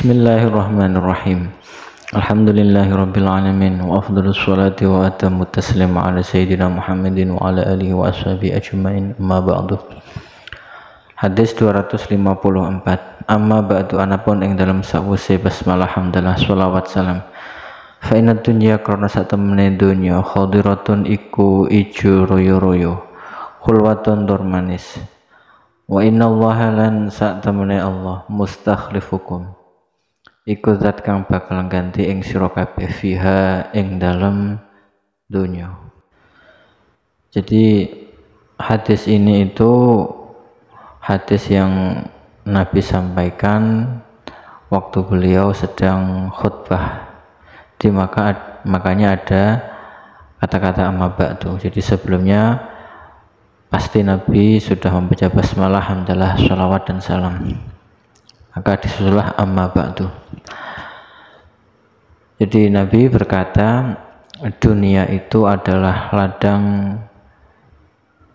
Bismillahirrahmanirrahim. Alhamdulillahirabbil alamin wa afdhalus sholati wa atamut taslim ala sayyidina Muhammadin wa ala alihi wa ashabihi ajmain. Amma ba'du. Hadis 254. Amma ba'du, anapun ing dalam sawise basmalah hamdalah sholawat salam. Fa inna dunya karena sak temene dunya khadiratun iku ijo royo-royo, khulwatun tur manis. Wa inna allaha lan sak temene Allah mustakhlifukum iku zat kang bakal ganti ing sira kabeh fiha ing dalem dunya. Jadi hadis ini itu hadis yang Nabi sampaikan waktu beliau sedang khutbah. Makanya ada kata-kata amma ba'du. Jadi sebelumnya pasti Nabi sudah membaca basmalah, hamdalah, sholawat dan salam. Maka disusullah amma ba'du. Jadi Nabi berkata, dunia itu adalah ladang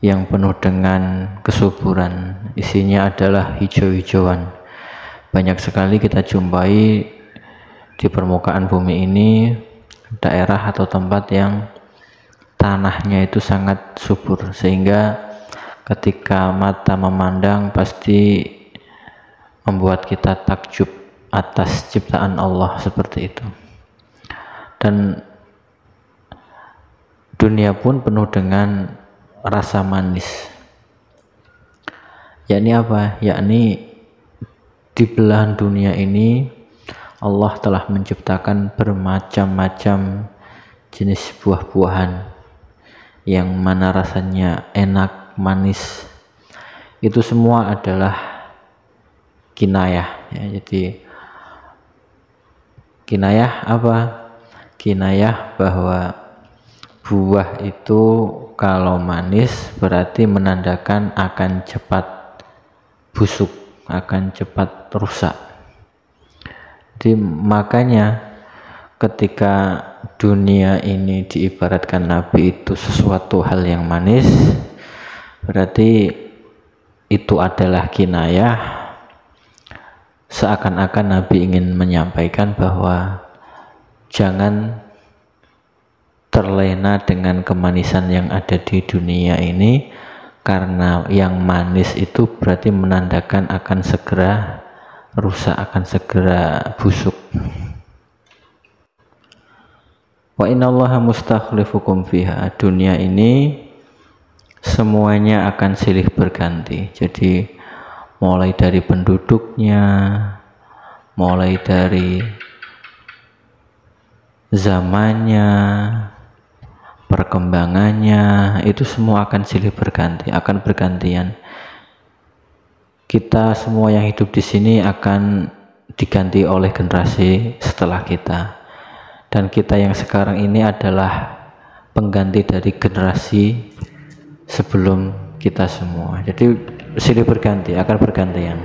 yang penuh dengan kesuburan. Isinya adalah hijau-hijauan. Banyak sekali kita jumpai di permukaan bumi ini daerah atau tempat yang tanahnya itu sangat subur, sehingga ketika mata memandang pasti membuat kita takjub atas ciptaan Allah seperti itu. Dan dunia pun penuh dengan rasa manis. Yakni apa? Yakni di belahan dunia ini Allah telah menciptakan bermacam-macam jenis buah-buahan yang mana rasanya enak, manis. Itu semua adalah kinayah ya. Jadi kinayah apa? Kinayah bahwa buah itu kalau manis berarti menandakan akan cepat busuk, akan cepat rusak. Jadi makanya ketika dunia ini diibaratkan Nabi itu sesuatu hal yang manis, berarti itu adalah kinayah, seakan-akan Nabi ingin menyampaikan bahwa jangan terlena dengan kemanisan yang ada di dunia ini, karena yang manis itu berarti menandakan akan segera rusak, akan segera busuk. Wa innallaha mustakhlifukum fiha. Dunia ini semuanya akan silih berganti. Jadi mulai dari penduduknya, mulai dari zamannya, perkembangannya, itu semua akan silih berganti, akan bergantian. Kita semua yang hidup di sini akan diganti oleh generasi setelah kita. Dan kita yang sekarang ini adalah pengganti dari generasi sebelum kita semua. Jadi silih berganti, akan bergantian.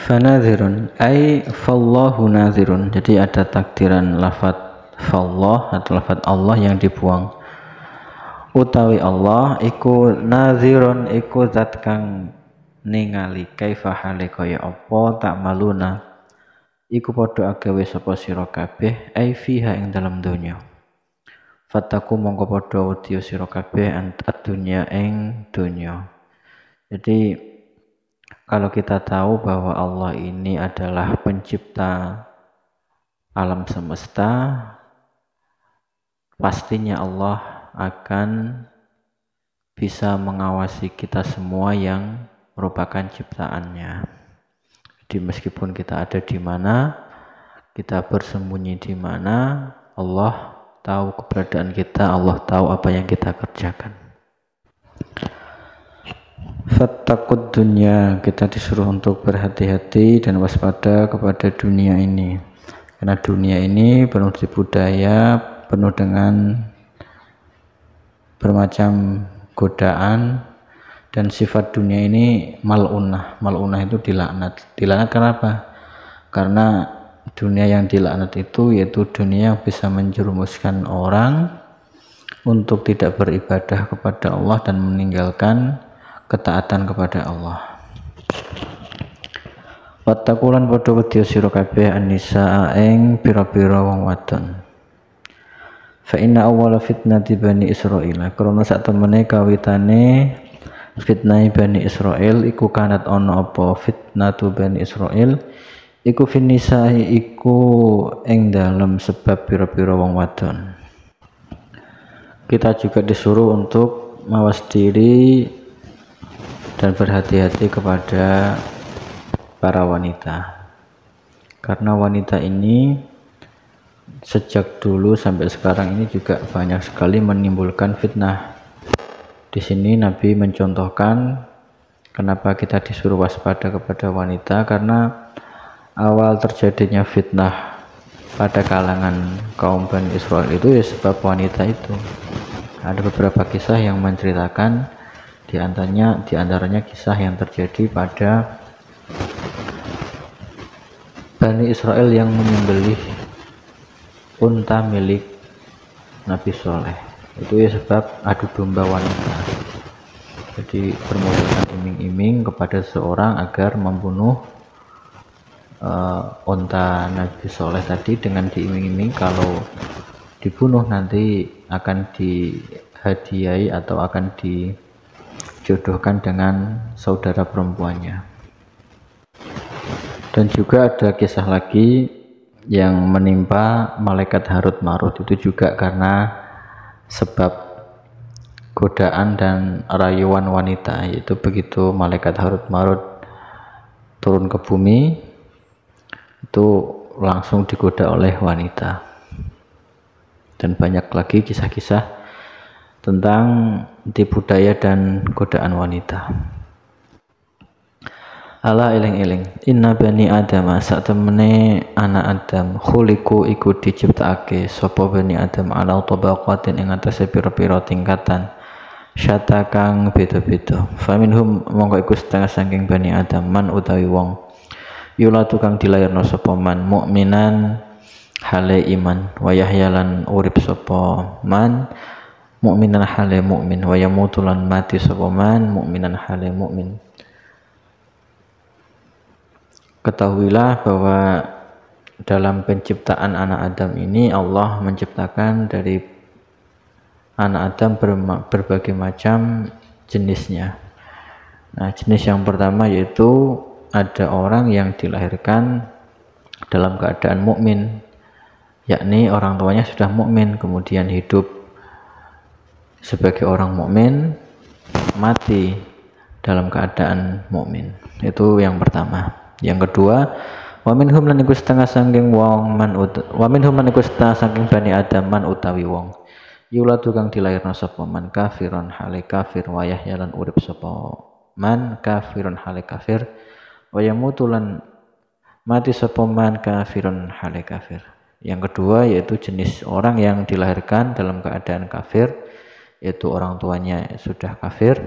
Fanadhirun ay fallahu nadhirun. Jadi ada takdiran lafaz fallah atau lafaz Allah yang dibuang. Utawi Allah iku nadhirun, iku zat kang ningali kaifa hale kaya apa tak maluna iku padha agawe sapa sira kabeh ai fiha ing dalam donya. Fataku mongko padha wedi sira kabeh ad-dunya ing donya. Jadi kalau kita tahu bahwa Allah ini adalah pencipta alam semesta, pastinya Allah akan bisa mengawasi kita semua yang merupakan ciptaannya. Jadi meskipun kita ada di mana, kita bersembunyi di mana, Allah tahu keberadaan kita, Allah tahu apa yang kita kerjakan. Fattaqud dunya, kita disuruh untuk berhati-hati dan waspada kepada dunia ini. Karena dunia ini penuh di budaya, penuh dengan bermacam godaan, dan sifat dunia ini mal'unah. Mal'unah itu dilaknat. Dilaknat kenapa? Karena dunia yang dilaknat itu yaitu dunia yang bisa menjerumuskan orang untuk tidak beribadah kepada Allah dan meninggalkan ketaatan kepada Allah. Wattaqulan padha wedya sira kabeh an-nisaa ing pira-pira wong wadon. Fa inna awwala fitnati Bani Israil, krana sak temene kawitane fitnah Bani Israil iku kanat ana apa fitnatu Bani Israil iku finnisahi iku ing dalem sebab pira-pira wong wadon. Kita juga disuruh untuk mawas diri dan berhati-hati kepada para wanita, karena wanita ini sejak dulu sampai sekarang ini juga banyak sekali menimbulkan fitnah. Di sini Nabi mencontohkan kenapa kita disuruh waspada kepada wanita, karena awal terjadinya fitnah pada kalangan kaum Bani Israil itu ya sebab wanita itu. Ada beberapa kisah yang menceritakan diantaranya kisah yang terjadi pada Bani Israel yang menyembelih unta milik Nabi Soleh. Itu ya sebab adu domba wanita. Jadi bermodalkan iming-iming kepada seseorang agar membunuh unta Nabi Soleh tadi dengan diiming-iming kalau dibunuh nanti akan dihadiahi atau akan dijodohkan dengan saudara perempuannya. Dan juga ada kisah lagi yang menimpa malaikat Harut Marut, itu juga karena sebab godaan dan rayuan wanita, yaitu begitu malaikat Harut Marut turun ke bumi itu langsung digoda oleh wanita. Dan banyak lagi kisah-kisah tentang tipu daya dan godaan wanita. Ala eling-eling, inna bani Adam sak temene anak Adam khuliku iku diciptakake sapa bani Adam ala tabaqatin ing atase pira-pira tingkatan syata kang beda-beda. Faminhum mongko iku setengah saking bani Adam man utawi wong yulatu kang dilairno sapa man mukminan hale iman wa yahyalan urip sapa man mukminan hale mukmin wa yamutulan mati sapa man mukminan hale mukmin. Ketahuilah bahwa dalam penciptaan anak Adam ini Allah menciptakan dari anak Adam berbagai macam jenisnya. Nah, jenis yang pertama yaitu ada orang yang dilahirkan dalam keadaan mukmin, yakni orang tuanya sudah mukmin, kemudian hidup sebagai orang mukmin, mati dalam keadaan mukmin. Itu yang pertama. Yang kedua, wa minhum lan iku setengah saking wong man wa minhum lan iku setengah saking bani Adam man utawi wong yuladu kang dilairna sapa man kafirun hale kafir wa yahyalan urip sapa man kafirun hale kafir wa yamutu lan mati sapa man kafirun hale kafir. Yang kedua yaitu jenis orang yang dilahirkan dalam keadaan kafir, yaitu orang tuanya sudah kafir,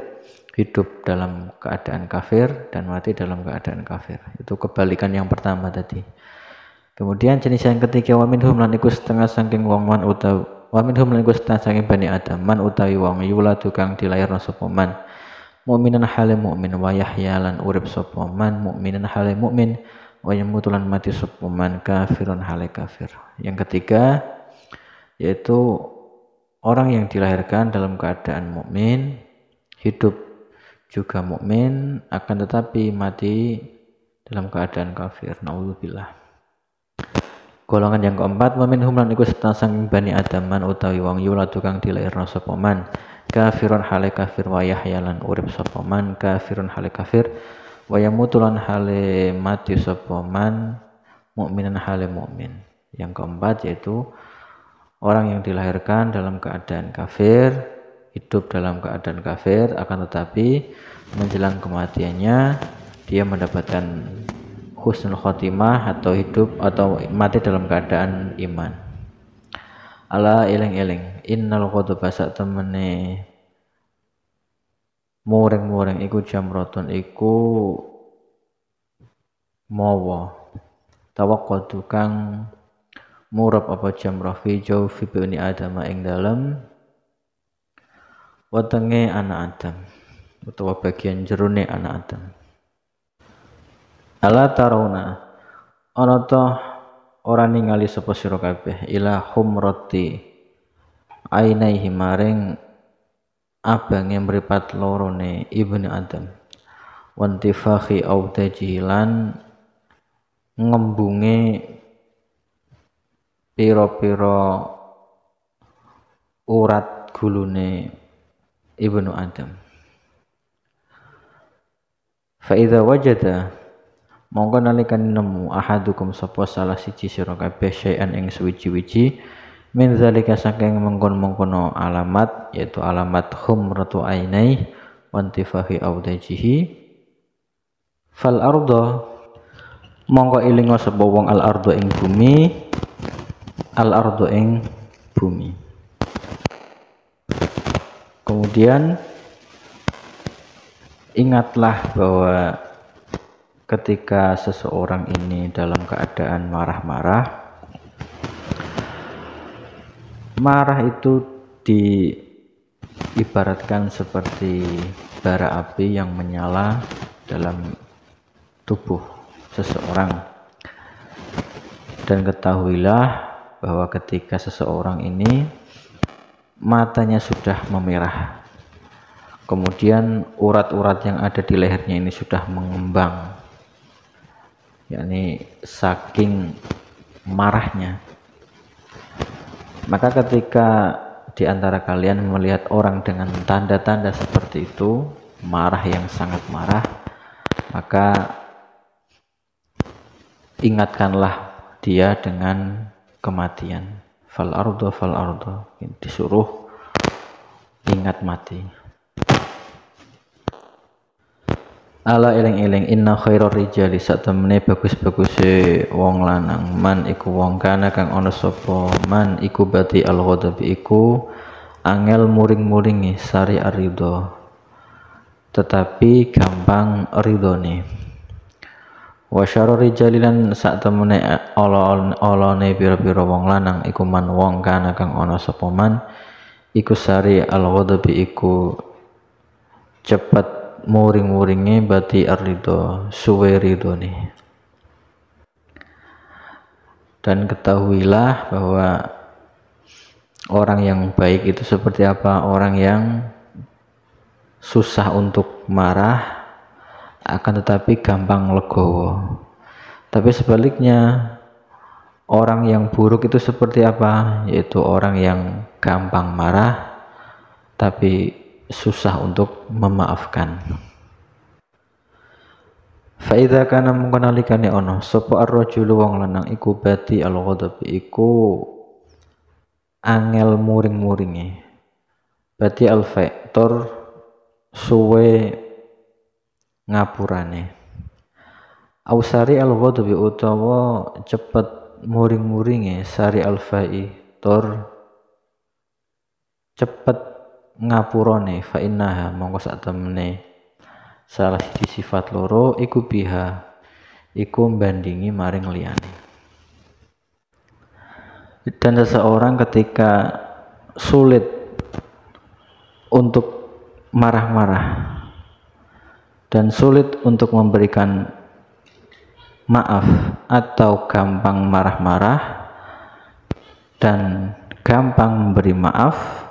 hidup dalam keadaan kafir dan mati dalam keadaan kafir. Itu kebalikan yang pertama tadi. Kemudian jenis yang ketiga wa minhum lan iku setengah saking wong man utawi wa minhum lan iku setengah saking bani Adam man utawi wong yuladu kang dilairna sapa man mukminan hale mukmin wa yahyalan urip sapa man mukminan hale mukmin wa yamutulan mati sapa man kafirun hale kafir. Yang ketiga yaitu orang yang dilahirkan dalam keadaan mukmin, hidup juga mukmin, akan tetapi mati dalam keadaan kafir. Naudzubillah. Golongan yang keempat, wa minhum lan iku setengah saking bani Adam man utawi wong yuladu kang dilairna sapa man kafirun hale kafir wa yahyalan urip sapa man kafirun hale kafir wa yamutulan hale mati sapa man mukminan hale mukmin. Yang keempat yaitu orang yang dilahirkan dalam keadaan kafir, hidup dalam keadaan kafir, akan tetapi menjelang kematiannya dia mendapatkan husnul khotimah atau hidup atau mati dalam keadaan iman. Ala eling-eling, innal ghadaba sak temene muring-muring iku jamratun iku mawa tawaqqatu kang murab apa jamrah fi jawfi bani Adam ing dalem wetenge anak Adam utawa bagian jerone anak Adam. Ala tarawna ana ta ora ningali sapa sira kabeh ila humrati ainaihi maring abange mripat lorone ibnu Adam wantifakhi autajihi lan ngembunge pira-pira urat gulune ibnu Adam. Fa idza wajada mongko nalikan nemu ahadukum sapa salah siji sira kabeh syai'an ing suwiji-wiji min zalika saking mengkon-mengkono alamat yaitu alamat humratu ainai wantifahi audajihi fal arda mongko ilinga sapa wong al arda ing bumi. Kemudian ingatlah bahwa ketika seseorang ini dalam keadaan marah itu diibaratkan seperti bara api yang menyala dalam tubuh seseorang. Dan ketahuilah bahwa ketika seseorang ini matanya sudah memerah, kemudian urat-urat yang ada di lehernya ini sudah mengembang, yakni saking marahnya, maka ketika di antara kalian melihat orang dengan tanda-tanda seperti itu, marah yang sangat marah, maka ingatkanlah dia dengan kematian. Fal ardo, disuruh ingat mati. Ala eling-eling inna khairar rijali satemene bagus-baguse wong lanang man iku wong kana kang ana sapa man iku bati al-ghadabi iku angel muring-muringi sari arido tetapi gampang ridone wa syarrar rijali lan satemene olone pira-pira wong lanang iku man wong kana kang ana sapa man iku sari al-ghadabi iku cepet muring-muringe bati arido suwe ridone. Dan ketahuilah bahwa orang yang baik itu seperti apa, orang yang susah untuk marah akan tetapi gampang legowo. Tapi sebaliknya orang yang buruk itu seperti apa, yaitu orang yang gampang marah tapi susah untuk memaafkan. Fa idza kana mungko nalikane ana sapa ar-rajulu wong lanang iku bati al-ghadab iku angel muring-muringe. Bati al-faktor suwe ngapurane. Ausari al-ghadab utawa cepet muring-muringe sari al-fa'i tor cepet ngapurane fa innaha mongko sak temene salah siji sifat loro iku biha iku membandingi maring liyane. Dan seseorang ketika sulit untuk marah-marah dan sulit untuk memberikan maaf atau gampang marah-marah dan gampang memberi maaf,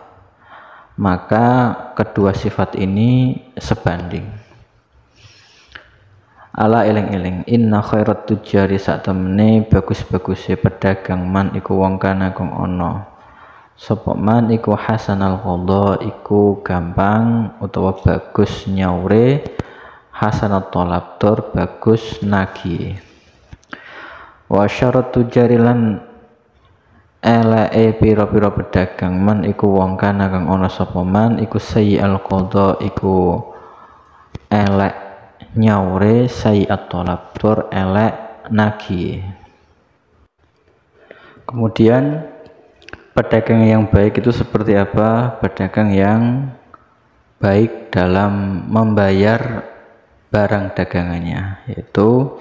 maka kedua sifat ini sebanding. Ala eling-eling inna khairat tujari satemene bagus-baguse pedagang man iku wong kana kang ana sapa man iku hasanal qadha iku gampang utawa bagus nyaure hasanat tolab tur bagus nagi wa syarat tujari lan eleke pira-pira pedagang man iku wong kana kang ana sapa man iku sayyi'al qadha iku elek nyaure sayyi'at tolab tur elek nagi. Kemudian pedagang yang baik itu seperti apa? Pedagang yang baik dalam membayar barang dagangannya, yaitu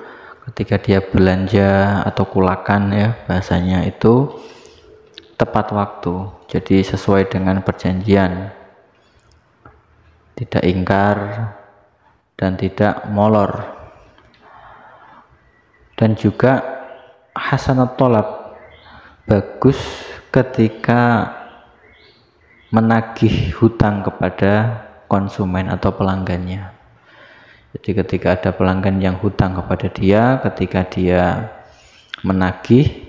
ketika dia belanja atau kulakan ya bahasanya itu tepat waktu, jadi sesuai dengan perjanjian, tidak ingkar dan tidak molor. Dan juga hasanat tolab, bagus ketika menagih hutang kepada konsumen atau pelanggannya. Jadi ketika ada pelanggan yang hutang kepada dia, ketika dia menagih,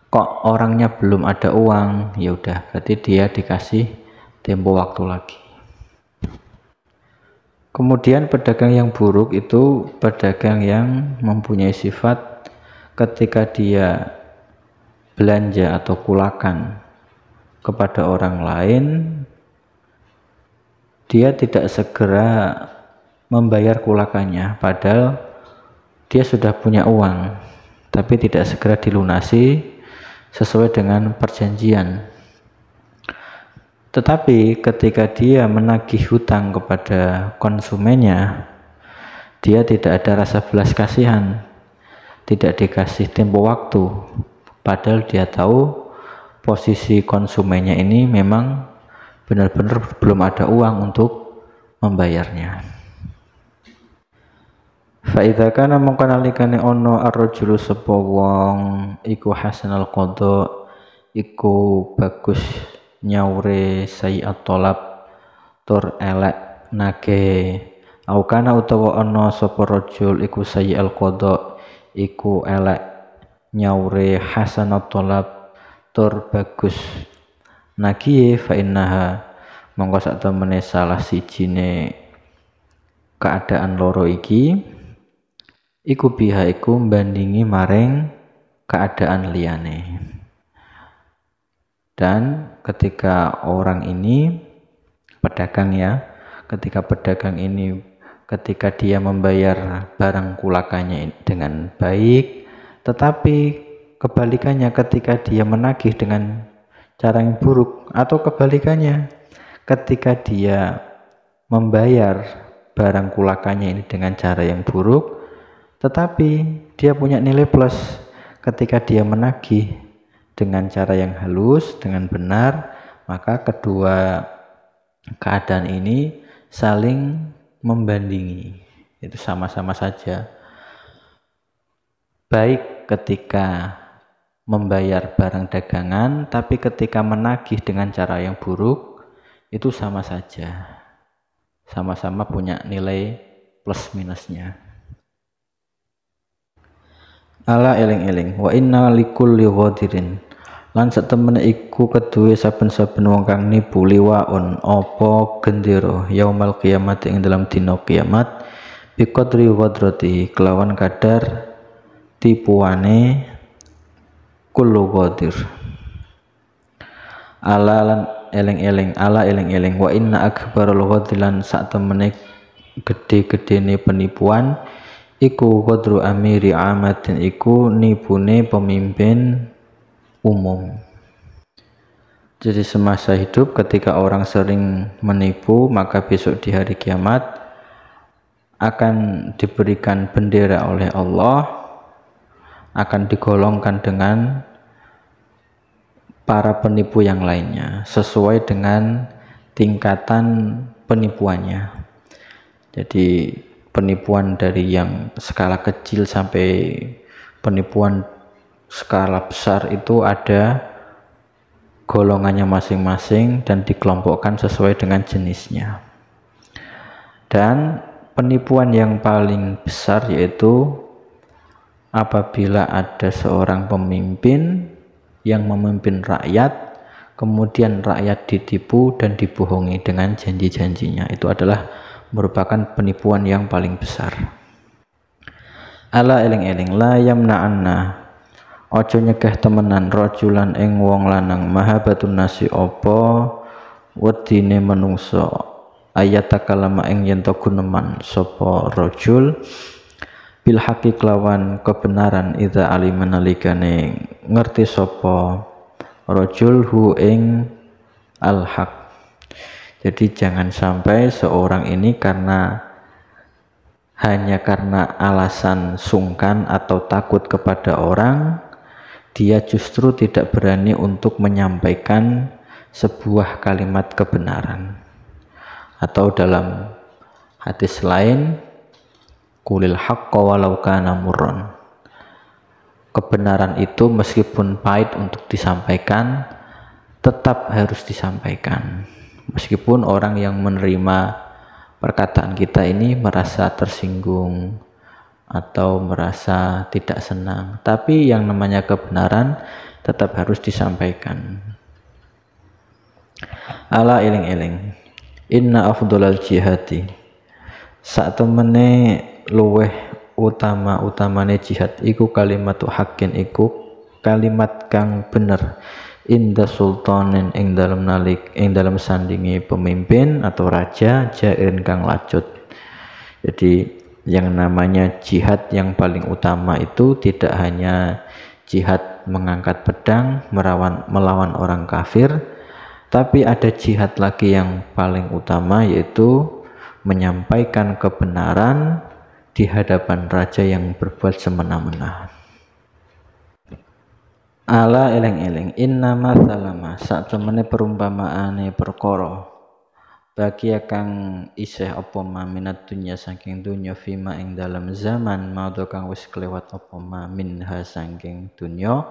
kok orangnya belum ada uang, ya udah, berarti dia dikasih tempo waktu lagi. Kemudian pedagang yang buruk itu pedagang yang mempunyai sifat ketika dia belanja atau kulakan kepada orang lain, dia tidak segera membayar kulakannya, padahal dia sudah punya uang, tapi tidak segera dilunasi sesuai dengan perjanjian. Tetapi ketika dia menagih hutang kepada konsumennya, dia tidak ada rasa belas kasihan, tidak dikasih tempo waktu, padahal dia tahu posisi konsumennya ini memang benar-benar belum ada uang untuk membayarnya. Fa idza kana mongko nalikane ono ar-rajulu sapa wong iku hasanal qada, iku bagus nyaure sayiat tolab tur elek nage, au kana utawa ono sapa rajul iku sayial qada, iku elek nyaure hasanat tolab tur bagus nagiye, fa innaha mongko sak temene salah sijine keadaan loro iki iku biha iku bandingi maring keadaan liyane. Dan ketika orang ini pedagang ya, ketika pedagang ini ketika dia membayar barang kulakannya dengan baik, tetapi kebalikannya ketika dia menagih dengan cara yang buruk, atau kebalikannya ketika dia membayar barang kulakannya ini dengan cara yang buruk, tetapi dia punya nilai plus ketika dia menagih dengan cara yang halus, dengan benar, maka kedua keadaan ini saling membandingi. Itu sama-sama saja baik ketika membayar barang dagangan, tapi ketika menagih dengan cara yang buruk, itu sama saja, sama-sama punya nilai plus minusnya. Ala eling-eling, wa inna likulli ghadirin, lan satemene iku keduwe saben-saben wong kang nipu liwaun apa gendera yaumal kiamat ing dalam dina kiamat bi qadri ghadrati kelawan kadar tipuane kullu ghadir. Ala lan eling-eling, ala eling-eling, wa inna akbarul ghadilan satemene gede-gedene penipuan iku qadru amiri amatin, iku nipune pemimpin umum. Jadi semasa hidup ketika orang sering menipu, maka besok di hari kiamat akan diberikan bendera oleh Allah, akan digolongkan dengan para penipu yang lainnya sesuai dengan tingkatan penipuannya. Jadi penipuan dari yang skala kecil sampai penipuan skala besar itu ada golongannya masing-masing dan dikelompokkan sesuai dengan jenisnya. Dan penipuan yang paling besar yaitu apabila ada seorang pemimpin yang memimpin rakyat, kemudian rakyat ditipu dan dibohongi dengan janji-janjinya. Itu adalah merupakan penipuan yang paling besar. Ala eling-eling, la yamna'anna, ojo nyegah temenan rajulan ing wong lanang mahabatun nasi opo wedine menungso ayatakalama ing yen to guneman sapa rajul bil haqi kelawan kebenaran idza aliman nalikane ngerti sapa rajul hu ing al haq. Jadi jangan sampai seorang ini hanya karena alasan sungkan atau takut kepada orang, dia justru tidak berani untuk menyampaikan sebuah kalimat kebenaran. Atau dalam hadis lain, qulil haqqa walau kana murran, kebenaran itu meskipun pahit untuk disampaikan, tetap harus disampaikan. Meskipun orang yang menerima perkataan kita ini merasa tersinggung atau merasa tidak senang, tapi yang namanya kebenaran tetap harus disampaikan. Ala eling-eling, inna afdhalal jihadi, sak temene luweh utamane jihad iku kalimatu haqqin, iku kalimat kang bener, inda sultanin ing dalam sandingi pemimpin atau raja, jairin kang lacut. Jadi yang namanya jihad yang paling utama itu tidak hanya jihad mengangkat pedang melawan orang kafir, tapi ada jihad lagi yang paling utama, yaitu menyampaikan kebenaran di hadapan raja yang berbuat semena-mena. Ala eleng-eleng, innama salama, sak temene perumpamaane perkara, bagi kang isih apa ma minat dunya saking dunya, fima ing dalam zaman maudho kang wis kelewat apa ma minha saking dunya,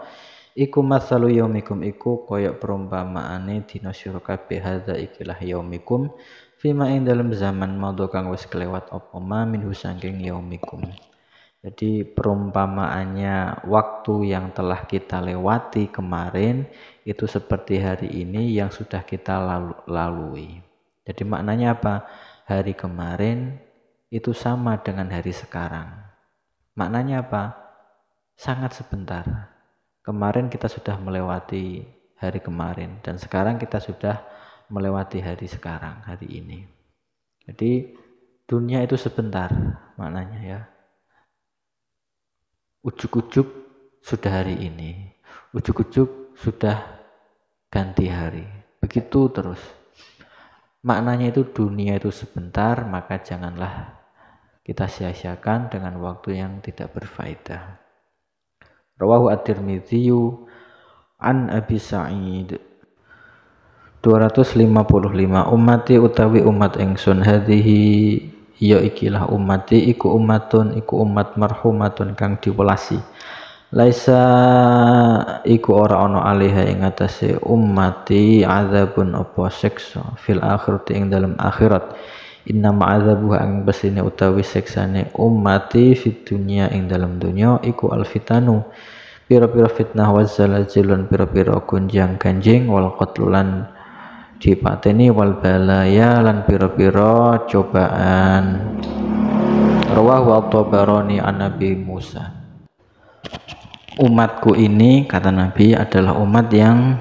iku masalu yaumikum, iku koyok perumpamaane dina sira kabeh, hadza ikilah yaumikum, fima ing dalam zaman maudho kang wis kelewat apa ma minhu saking yaumikum. Jadi perumpamaannya waktu yang telah kita lewati kemarin itu seperti hari ini yang sudah kita lalui. Jadi maknanya apa? Hari kemarin itu sama dengan hari sekarang. Maknanya apa? Sangat sebentar. Kemarin kita sudah melewati hari kemarin, dan sekarang kita sudah melewati hari sekarang, hari ini. Jadi dunia itu sebentar maknanya ya. Ujuk-ujuk sudah hari ini, ujuk-ujuk sudah ganti hari, begitu terus. Maknanya itu dunia itu sebentar, maka janganlah kita sia-siakan dengan waktu yang tidak berfaedah. Rawahu at-Tirmidzi an Abi Sa'id 255, ummati utawi umat ingsun, hadhihi ya ikilah ummati, iku ummatun, iku umat marhumatun kang diwelasi, laisa iku ora ana alaiha ing atase ummati azabun apa siksa, fil akhirati ing dalam akhirat, inna ma'adzabuha ing besine utawi siksane ummati fid dunya ing dalam dunya, iku alfitanu pira-pira fitnah, wazzalazilun pira-pira gonjang ganjing, wal qatlulan dipateni, wal balaya lan pira-pira cobaan. Rawahu at-Tabarani an Nabi Musa. Umatku ini, kata Nabi, adalah umat yang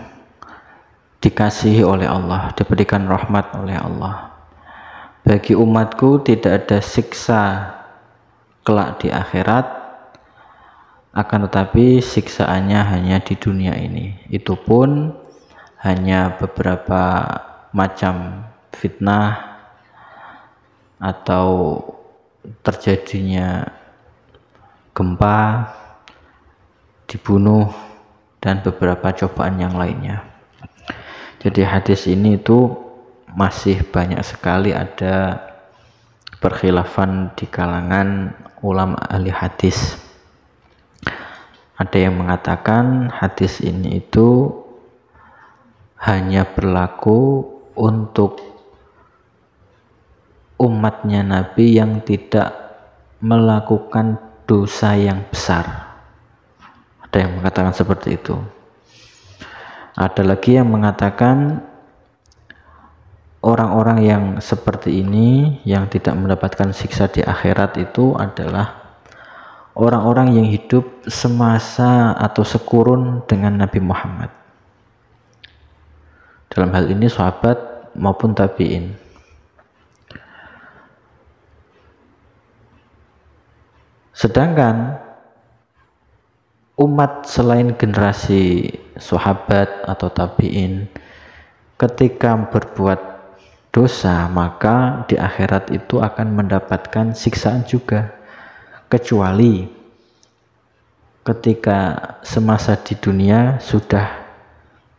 dikasihi oleh Allah, diberikan rahmat oleh Allah. Bagi umatku tidak ada siksa kelak di akhirat, akan tetapi siksaannya hanya di dunia ini. Itu pun hanya beberapa macam fitnah atau terjadinya gempa, dibunuh, dan beberapa cobaan yang lainnya. Jadi hadis ini itu masih banyak sekali ada perkhilafan di kalangan ulama ahli hadis. Ada yang mengatakan hadis ini itu hanya berlaku untuk umatnya Nabi yang tidak melakukan dosa yang besar. Ada yang mengatakan seperti itu. Ada lagi yang mengatakan orang-orang yang seperti ini, yang tidak mendapatkan siksa di akhirat, itu adalah orang-orang yang hidup semasa atau sekurun dengan Nabi Muhammad. Dalam hal ini sahabat maupun tabi'in. Sedangkan umat selain generasi sahabat atau tabi'in, ketika berbuat dosa maka di akhirat itu akan mendapatkan siksaan juga, kecuali ketika semasa di dunia sudah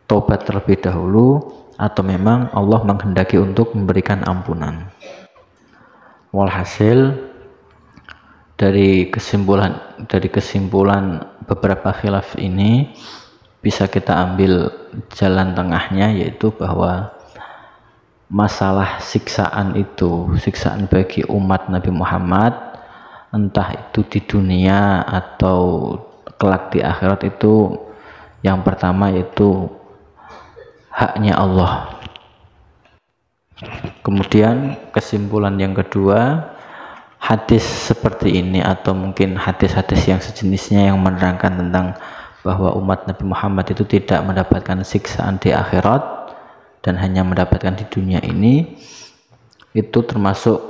tobat terlebih dahulu, atau memang Allah menghendaki untuk memberikan ampunan. Walhasil dari kesimpulan beberapa khilaf ini bisa kita ambil jalan tengahnya, yaitu bahwa masalah siksaan itu, siksaan bagi umat Nabi Muhammad, entah itu di dunia atau kelak di akhirat, itu yang pertama yaitu haknya Allah. Kemudian kesimpulan yang kedua, hadis seperti ini atau mungkin hadis-hadis yang sejenisnya yang menerangkan tentang bahwa umat Nabi Muhammad itu tidak mendapatkan siksaan di akhirat dan hanya mendapatkan di dunia ini, itu termasuk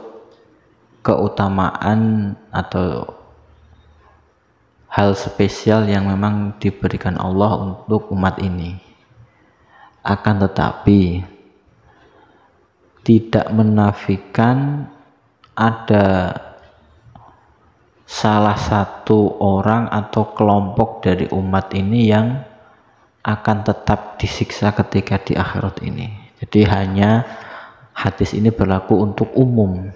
keutamaan atau hal spesial yang memang diberikan Allah untuk umat ini. Akan tetapi tidak menafikan ada salah satu orang atau kelompok dari umat ini yang akan tetap disiksa ketika di akhirat ini. Jadi hanya hadis ini berlaku untuk umum.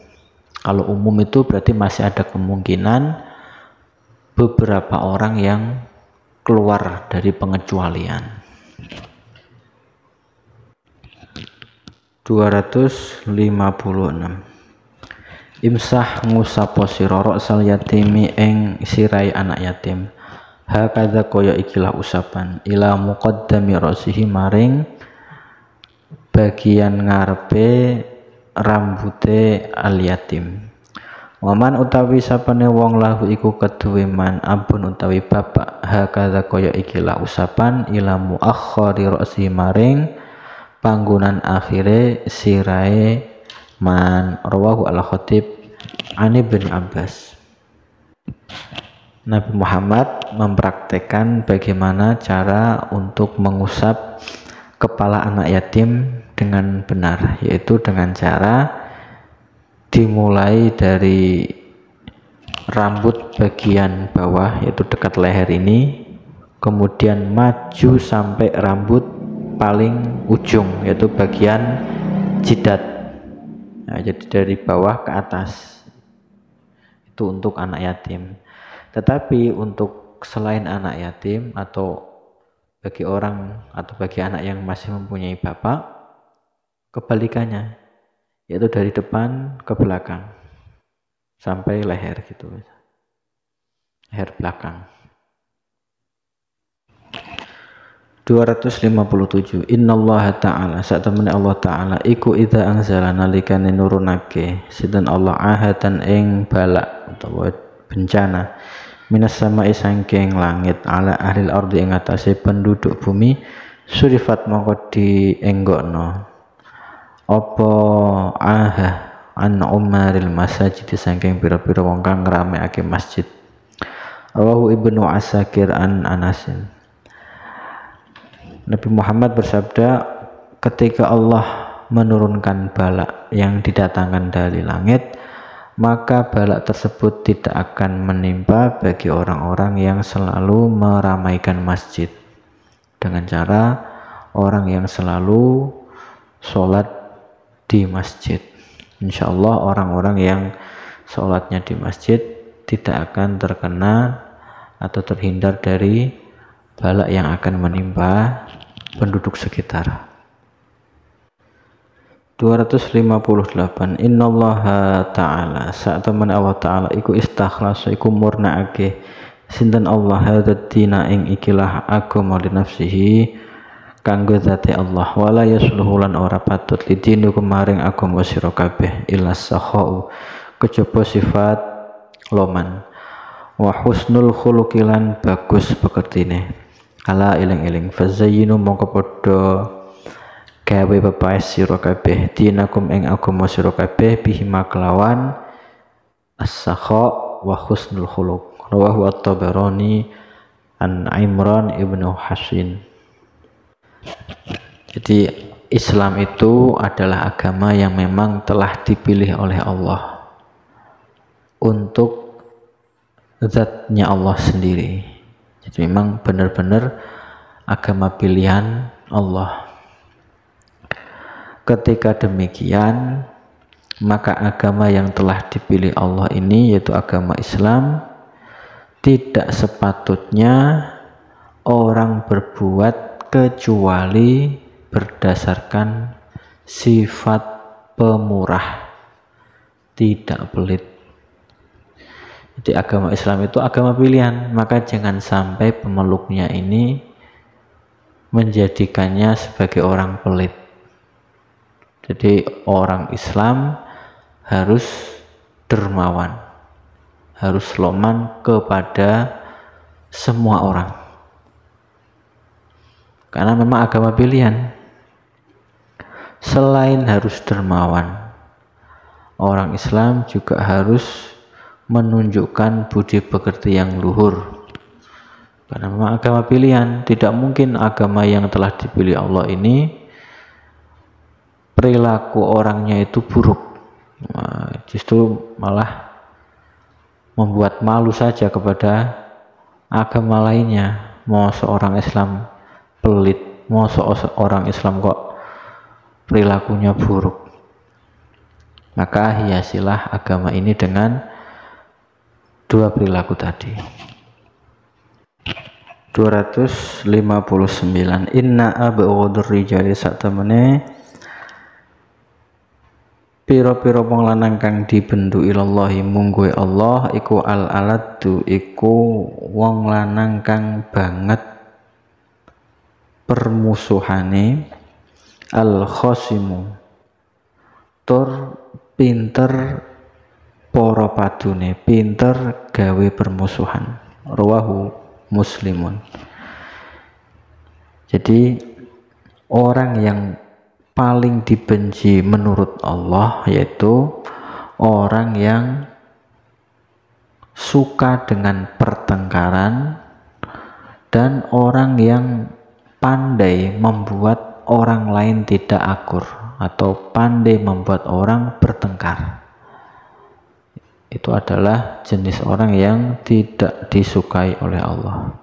Kalau umum itu berarti masih ada kemungkinan beberapa orang yang keluar dari pengecualian. 256. Imsah ngusapo sira sal yatimi ing sirai anak yatim. Hakadha kaya ikilah usapan ila muqaddami rasihi maring bagian ngarepe rambute al yatim. Waman utawi sapane wong lahu iku keduwe man abun utawi bapak, hakadha kaya ikilah usapan ila muakhkhari rasihi maring panggonan akhire sirai man. Rawahu al-Khatib an Ibnu Abbas. Nabi Muhammad mempraktekkan bagaimana cara untuk mengusap kepala anak yatim dengan benar, yaitu dengan cara dimulai dari rambut bagian bawah, yaitu dekat leher ini, kemudian maju sampai rambut paling ujung, yaitu bagian jidat. Nah, jadi dari bawah ke atas itu untuk anak yatim. Tetapi untuk selain anak yatim atau bagi orang atau bagi anak yang masih mempunyai bapak, kebalikannya, yaitu dari depan ke belakang sampai leher gitu, leher belakang. 257. Innallaha ta'ala, satemene Allah ta'ala iku idza anzala nalikane nurunake sinten Allah ahadan ing balak utawa bencana minas sama'i saking langit ala ahlil ardi ing atase penduduk bumi, surifat mongko dienggokno apa aha an umaril masajid saking pira-pira wong kang ngramekake masjid. Rawahu Ibnu Asakir an Anasin. Nabi Muhammad bersabda, ketika Allah menurunkan balak yang didatangkan dari langit, maka balak tersebut tidak akan menimpa bagi orang-orang yang selalu meramaikan masjid dengan cara orang yang selalu sholat di masjid. Insya Allah orang-orang yang sholatnya di masjid tidak akan terkena atau terhindar dari balak yang akan menimpa penduduk sekitar. 258. Innallaha ta'ala, satemene Allah ta'ala iku istakhlasa iku murnaake sinten Allah hadzal dina ing ikilah agama li nafsihi kanggo zate Allah, wala yasluhu lan ora patut lidini kemaring agama sira kabeh illa sakhau kejaba sifat loman wa husnul khuluqilan bagus pekertine. Ala eling-eling fazayyinu mongko padha gawe pepaes sira kabeh dinakum ing agama sira kabeh bihima kelawan as-sakha wa husnul khuluq. Rawahu at-Tabarani an Imran ibnu Hasin. Jadi Islam itu adalah agama yang memang telah dipilih oleh Allah untuk zatnya Allah sendiri. Jadi memang benar-benar agama pilihan Allah. Ketika demikian, maka agama yang telah dipilih Allah ini, yaitu agama Islam, tidak sepatutnya orang berbuat kecuali berdasarkan sifat pemurah, tidak pelit. Jadi agama Islam itu agama pilihan, maka jangan sampai pemeluknya ini menjadikannya sebagai orang pelit. Jadi orang Islam harus dermawan, harus loman kepada semua orang, karena memang agama pilihan. Selain harus dermawan, orang Islam juga harus menunjukkan budi pekerti yang luhur, karena memang agama pilihan. Tidak mungkin agama yang telah dipilih Allah ini perilaku orangnya itu buruk, justru malah membuat malu saja kepada agama lainnya. Mau seorang Islam pelit, mau seorang Islam kok perilakunya buruk. Maka hiasilah agama ini dengan dua perilaku tadi. 259. Inna abghadur rijali satamene piro-piro wong lanang kang dibendu ilallahi mungguhe Allah iku al-aladu iku wong lanang kang banget permusuhane, al-khosimu tur pinter para padune, pinter gawe permusuhan. Rawahu Muslimun. Jadi orang yang paling dibenci menurut Allah yaitu orang yang suka dengan pertengkaran dan orang yang pandai membuat orang lain tidak akur atau pandai membuat orang bertengkar. Itu adalah jenis orang yang tidak disukai oleh Allah.